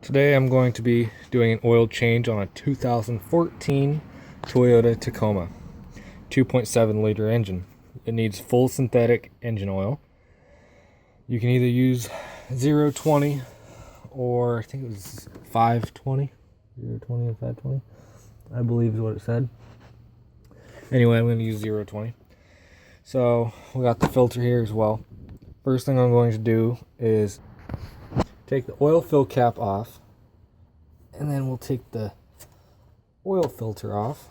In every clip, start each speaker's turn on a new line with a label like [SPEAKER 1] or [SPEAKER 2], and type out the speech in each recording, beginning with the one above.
[SPEAKER 1] Today I'm going to be doing an oil change on a 2014 Toyota Tacoma 2.7 liter engine. It needs full synthetic engine oil. You can either use 020 or I think it was 520, 020 and 520, I believe is what it said. Anyway, I'm going to use 020. So we got the filter here as well. First thing I'm going to do is take the oil fill cap off, and then we'll take the oil filter off,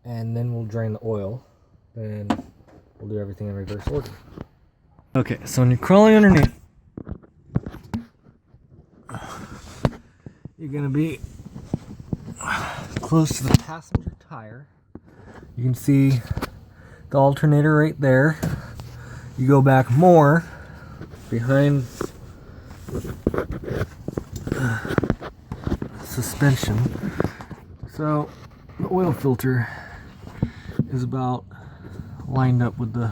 [SPEAKER 1] and then we'll drain the oil. Then we'll do everything in reverse order. Okay, so when you're crawling underneath, you're gonna be close to the passenger tire. You can see the alternator right there. You go back more behind suspension. So the oil filter is about lined up with the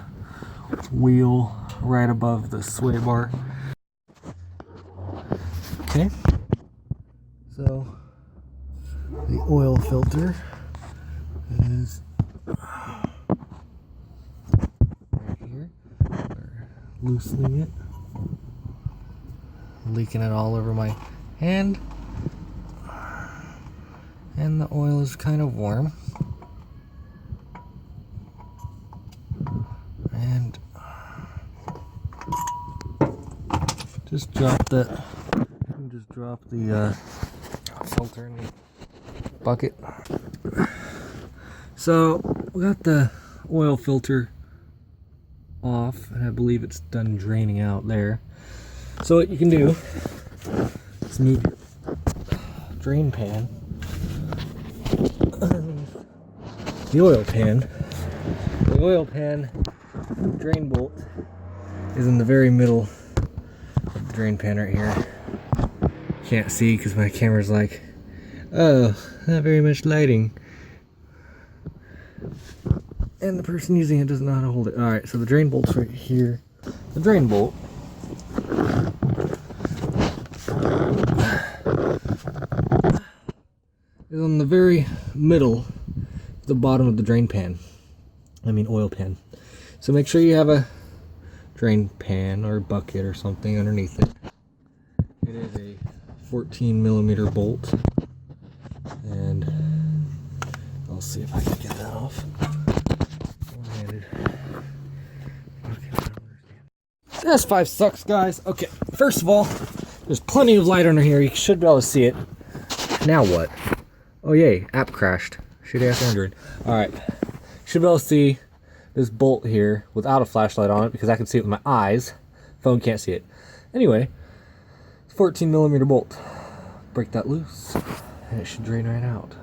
[SPEAKER 1] wheel right above the sway bar. Okay, so the oil filter is right here. We're loosening it, leaking it all over my hand, and the oil is kind of warm, and just drop the filter in the bucket. So we got the oil filter off, and I believe it's done draining out there. So what you can do is move your drain pan underneath the oil pan. The oil pan drain bolt is in the very middle of the drain pan right here. Can't see because my camera's like, oh, not very much lighting. And the person using it doesn't know how to hold it. Alright, so the drain bolt's right here. The drain bolt is on the very middle of the bottom of the drain pan. Oil pan. So make sure you have a drain pan or bucket or something underneath it. It is a 14mm bolt, and I'll see if I can get that off. One-handed. This 5 sucks, guys. Okay, first of all, there's plenty of light under here. You should be able to see it. Now what? Oh yay, app crashed. Shitty ass Android. Alright. Should be able to see this bolt here without a flashlight on it because I can see it with my eyes. Phone can't see it. Anyway, 14mm bolt. Break that loose and it should drain right out.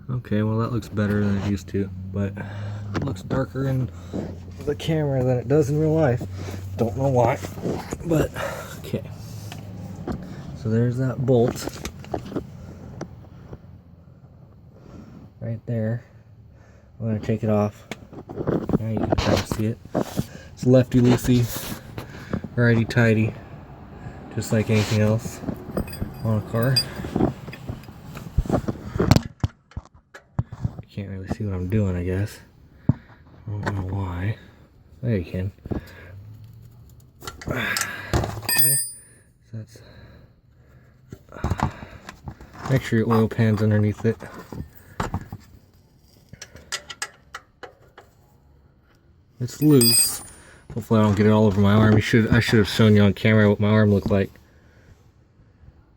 [SPEAKER 1] Okay, well that looks better than it used to, but it looks darker in the camera than it does in real life. Don't know why, but okay. So there's that bolt right there. I'm gonna take it off. Now you can kind of see it. It's lefty loosey, righty tighty, just like anything else on a car. You can't really see what I'm doing, I guess. I don't know why. There you can. Okay, so that's. Make sure your oil pan's underneath it. It's loose. Hopefully I don't get it all over my arm. I should have shown you on camera what my arm looked like.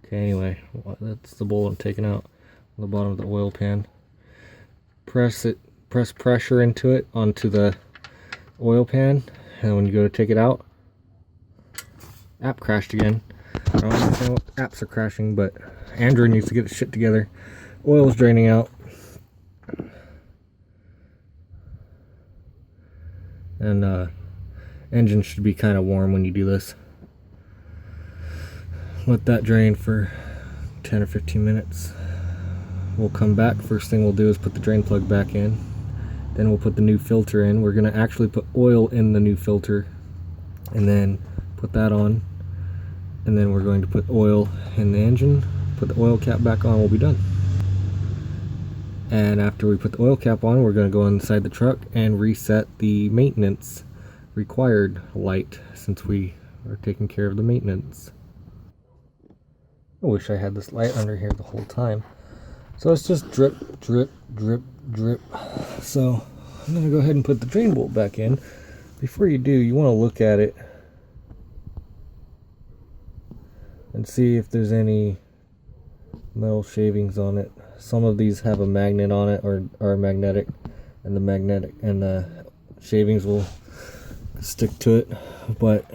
[SPEAKER 1] Okay, anyway, that's the bolt I'm taking out on the bottom of the oil pan. Press pressure into it onto the oil pan, and when you go to take it out, app crashed again. I don't understand what apps are crashing, but Android needs to get its shit together. Oil's draining out. And engine should be kind of warm when you do this. Let that drain for 10 or 15 minutes. We'll come back. First thing we'll do is put the drain plug back in. Then we'll put the new filter in. We're going to actually put oil in the new filter and then put that on. and then we're going to put oil in the engine, put the oil cap back on, we'll be done. And after we put the oil cap on, we're going to go inside the truck and reset the maintenance required light, since we are taking care of the maintenance. I wish I had this light under here the whole time. So it's just drip, drip, drip, drip. So I'm going to go ahead and put the drain bolt back in. Before you do, you want to look at it and see if there's any metal shavings on it. Some of these have a magnet on it, or are magnetic, and the shavings will stick to it. But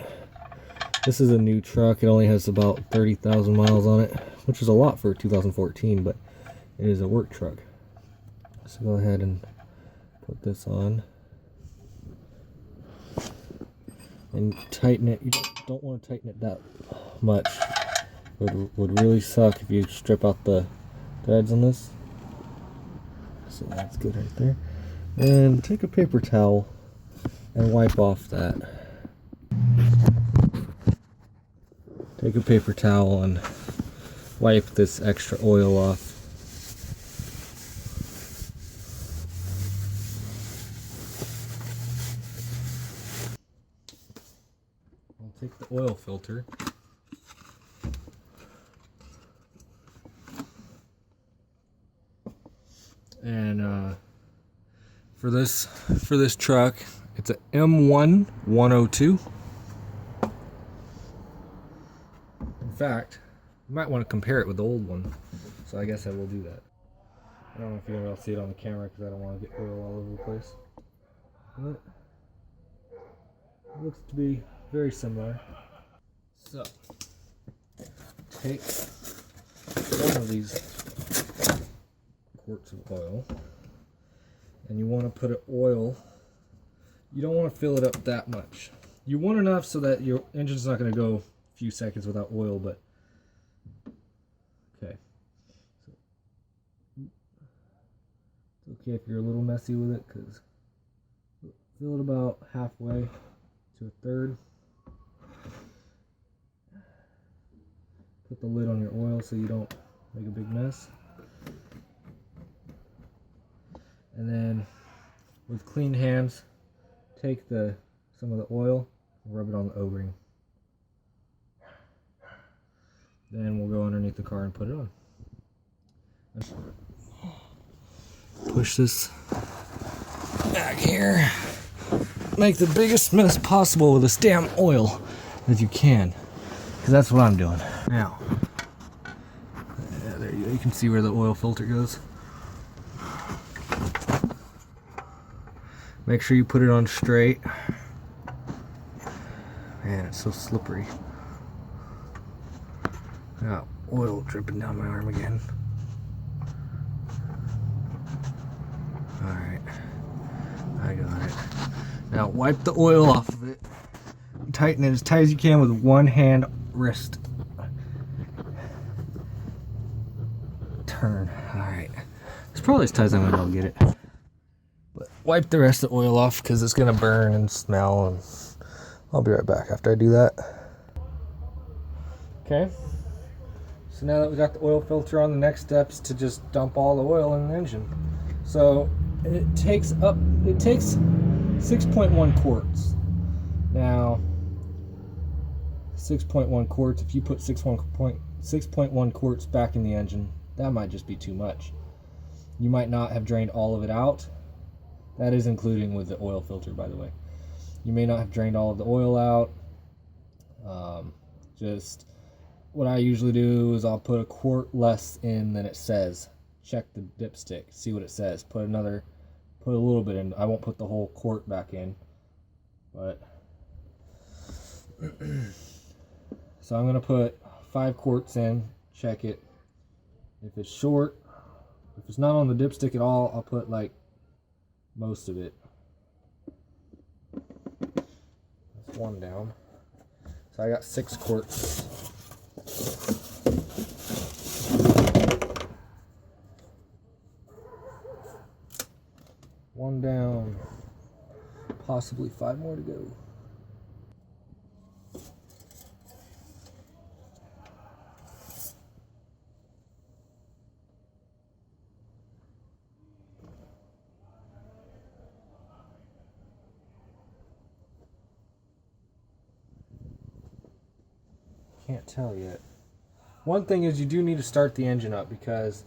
[SPEAKER 1] this is a new truck. It only has about 30,000 miles on it, which is a lot for 2014, but it is a work truck. So go ahead and put this on and tighten it. You don't want to tighten it that much. Would really suck if you strip out the threads on this. So that's good right there. And take a paper towel and wipe off that. Take a paper towel and wipe this extra oil off. I'll take the oil filter. And for this truck, it's a M1 102. In fact, you might want to compare it with the old one. So I guess I will do that. I don't know if you'll see it on the camera because I don't want to get oil all over the place. But it looks to be very similar. So take one of these quarts of oil, and you want to put it oil. You don't want to fill it up that much. You want enough so that your engine's not going to go a few seconds without oil, but okay. So, it's okay if you're a little messy with it, because fill it about halfway to a third. Put the lid on your oil so you don't make a big mess. And then with clean hands, take some of the oil and rub it on the O-ring. Then we'll go underneath the car and put it on. Push this back here. Make the biggest mess possible with this damn oil as you can, because that's what I'm doing now. Yeah, there you go. You can see where the oil filter goes. Make sure you put it on straight. Man, it's so slippery. Got oil dripping down my arm again. Alright, I got it. Now wipe the oil off of it. Tighten it as tight as you can with one hand wrist. Turn. Alright. It's probably as tight as I'm going to be able to get it. But wipe the rest of the oil off because it's going to burn and smell, and I'll be right back after I do that. Okay. So now that we got the oil filter on, the next step is to just dump all the oil in the engine. So it takes 6.1 quarts. Now 6.1 quarts, if you put 6.1 quarts back in the engine, that might just be too much. You might not have drained all of it out. That is including with the oil filter, by the way. You may not have drained all of the oil out. Just what I usually do is I'll put a quart less in than it says. Check the dipstick, see what it says. Put a little bit in. I won't put the whole quart back in, but so I'm gonna put 5 quarts in. Check it. If it's short, if it's not on the dipstick at all, I'll put like most of it. That's one down. So I got 6 quarts. One down. Possibly 5 more to go. can't tell yet. One thing is you do need to start the engine up because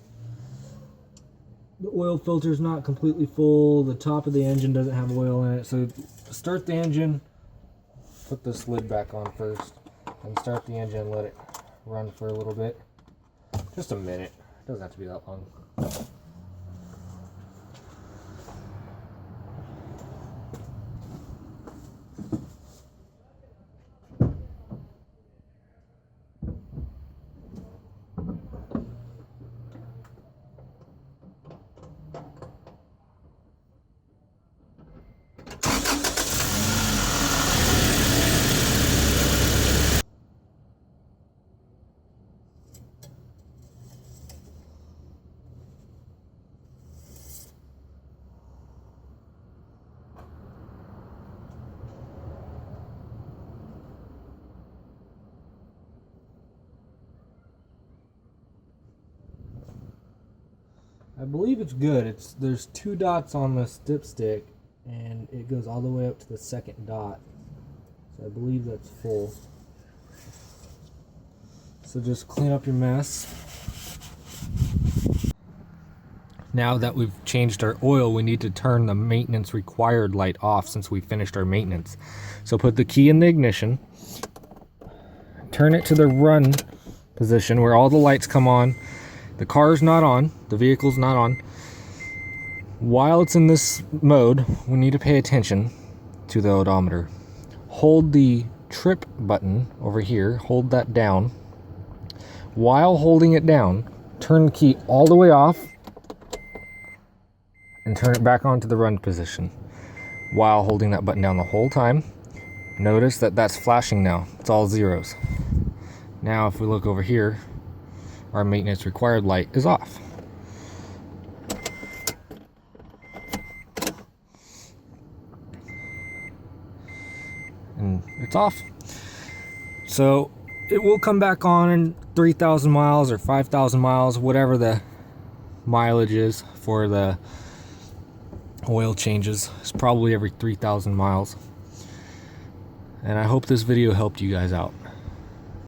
[SPEAKER 1] the oil filter is not completely full. The top of the engine doesn't have oil in it. So start the engine, put this lid back on first, and start the engine and let it run for a little bit. Just a minute. It doesn't have to be that long. I believe it's good. There's 2 dots on the dipstick, and it goes all the way up to the second dot. So I believe that's full. So just clean up your mess. Now that we've changed our oil, we need to turn the maintenance required light off since we finished our maintenance. So put the key in the ignition, turn it to the run position where all the lights come on. The car's not on, the vehicle's not on. While it's in this mode, we need to pay attention to the odometer. Hold the trip button over here, hold that down. While holding it down, turn the key all the way off and turn it back onto the run position. While holding that button down the whole time, notice that that's flashing now. It's all zeros. Now if we look over here, our maintenance required light is off. And it's off. So it will come back on in 3,000 miles or 5,000 miles, whatever the mileage is for the oil changes. It's probably every 3,000 miles. And I hope this video helped you guys out.